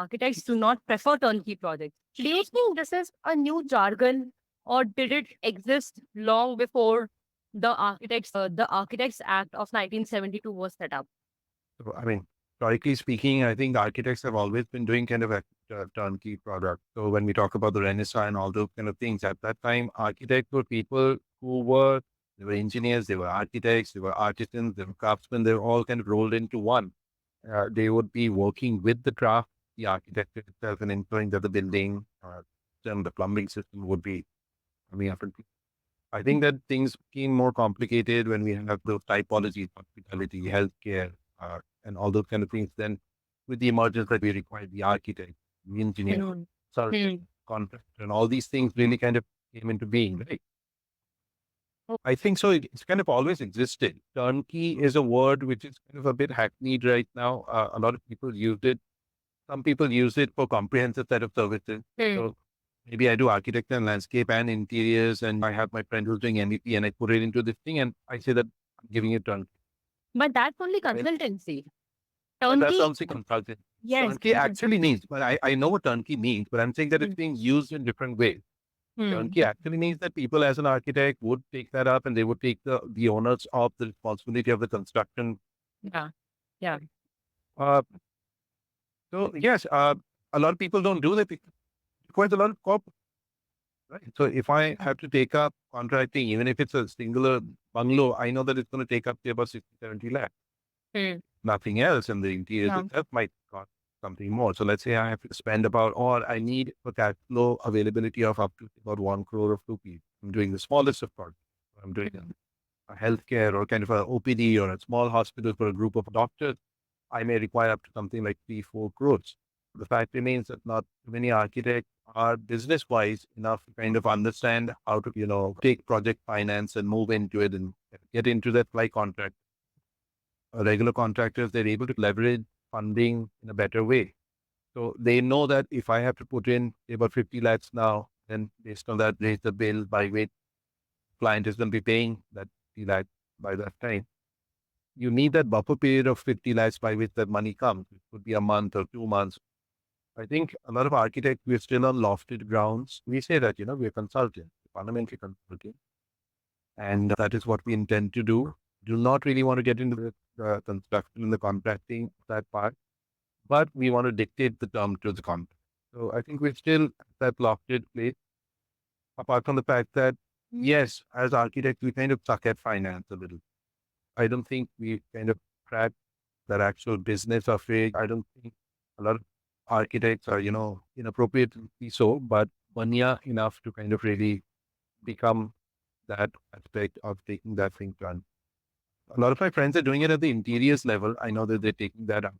architects do not prefer turnkey projects. Do you think this is a new jargon, or did it exist long before the Architects Act of 1972 was set up? So, historically speaking, I think architects have always been doing kind of a turnkey product. So when we talk about the Renaissance and all those kind of things, at that time, architects were people they were engineers, they were architects, they were artisans, they were craftsmen, they were all kind of rolled into one. They would be working with the craft, the architecture itself, and ensuring that the building, the plumbing system would be coming up. I think that things became more complicated when we have those typologies, hospitality, healthcare, and all those kind of things. Then, with the emergence that we required, the architect, the engineer, Hmm. consultant, contractor, and all these things really kind of came into being, right? I think so. It's kind of always existed. Turnkey is a word which is kind of a bit hackneyed right now. A lot of people use it. Some people use it for comprehensive set of services. Hmm. So maybe I do architecture and landscape and interiors, and I have my friend who's doing MEP, and I put it into this thing, and I say that I'm giving it turnkey. But that's only Right? consultancy. But that's Turnkey, also consulting. yes. Turnkey actually means, but I know what turnkey means, but I'm saying that it's Hmm. being used in different ways. Hmm. Turnkey actually means that people as an architect would take that up and they would take the owners of the responsibility of the construction. Yeah. Yeah. Uh, so yes, a lot of people don't do that. It requires a lot of corp. Right. So if I have to take up contracting, even if it's a singular bungalow, I know that it's going to take up to about 60, 70 lakhs. Hmm. Nothing else. And the interiors Yeah. itself might cost something more. So let's say I have to spend about, or I need a cash flow availability of up to about 1 crore of rupees. I'm doing the smallest of parts. I'm doing a healthcare or kind of a OPD or a small hospital for a group of doctors. I may require up to something like 3, 4 crores. The fact remains that not many architects are business wise enough to kind of understand how to, take project finance and move into it and get into that fly contract. Regular contractors, they're able to leverage funding in a better way. So they know that if I have to put in about 50 lakhs now, then based on that, raise the bill by which client is going to be paying that 50 lakhs by that time. You need that buffer period of 50 lakhs by which that money comes. It could be a month or 2 months. I think a lot of architects, we're still on lofted grounds. We say that, we're consultants, fundamentally consulting. And that is what we intend to do. Do not really want to get into the construction and the contracting, that part, but we want to dictate the term to the contract. So I think we're still at that lofted place, apart from the fact that, yes, as architects, we kind of suck at finance a little. I don't think we kind of crack that actual business of it. I don't think a lot of architects are, inappropriately so, but mania enough to kind of really become that aspect of taking that thing done. A lot of my friends are doing it at the interiors level. I know that they're taking that up,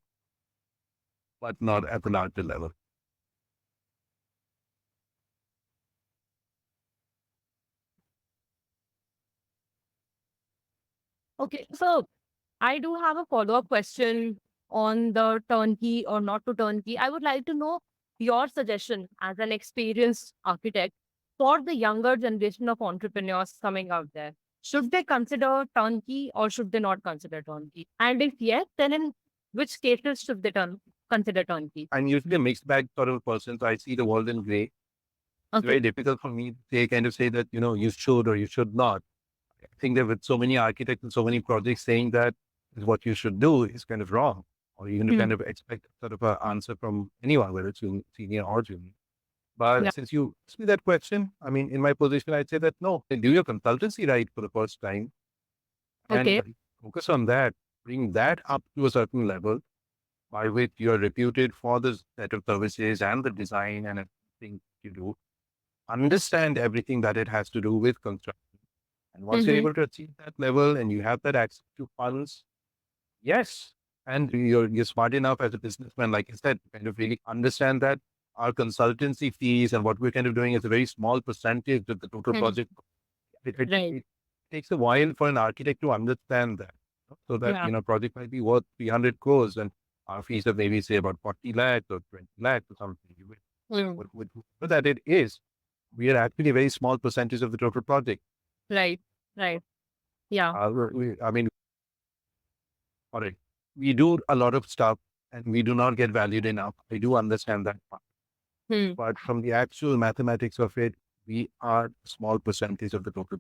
but not at the larger level. Okay. So I do have a follow-up question on the turnkey or not to turnkey. I would like to know your suggestion as an experienced architect for the younger generation of entrepreneurs coming out there. Should they consider turnkey or should they not consider turnkey? And if yes, then in which cases should they consider turnkey? I'm usually a mixed bag sort of person, so I see the world in gray. It's Okay. very difficult for me to kind of say that, you should or you should not. I think that with so many architects and so many projects saying that is what you should do is kind of wrong, or even to Hmm. kind of expect sort of an answer from anyone, whether it's senior or junior. But Yeah. since you asked me that question, in my position, I'd say that no, do your consultancy right for the first time Okay. and focus on that, bring that up to a certain level by which you're reputed for the set of services and the design and everything you do. Understand everything that it has to do with construction. And once you're Mm-hmm. able to achieve that level and you have that access to funds, yes. And you're smart enough as a businessman, like I said, to kind of really understand that our consultancy fees and what we're kind of doing is a very small percentage of the total Hmm. project. It, Right. it takes a while for an architect to understand that. So that, Yeah. project might be worth 300 crores and our fees are maybe say about 40 lakhs or 20 lakhs or something. Hmm. With that it is, we are actually a very small percentage of the total project. Right. Right. Yeah. All right. We do a lot of stuff and we do not get valued enough. I do understand that part. Hmm. But from the actual mathematics of it, we are a small percentage of the total.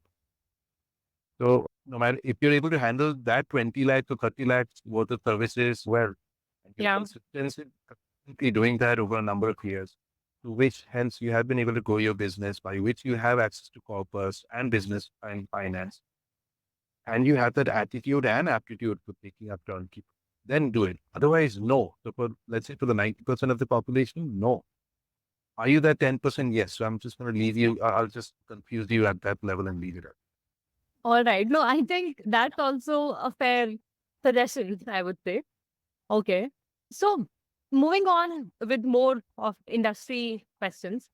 So no matter if you're able to handle that 20 lakhs or 30 lakhs worth of services well, and you're Yeah. consistently doing that over a number of years, to which hence you have been able to grow your business, by which you have access to corpus and business and finance, and you have that attitude and aptitude for picking up turnkey, then do it. Otherwise, no. So for, let's say, for the 90% of the population, no. Are you that 10%? Yes. So I'm just going to leave you. I'll just confuse you at that level and leave it at. All right. No, I think that's also a fair suggestion, I would say. Okay. So moving on with more of industry questions.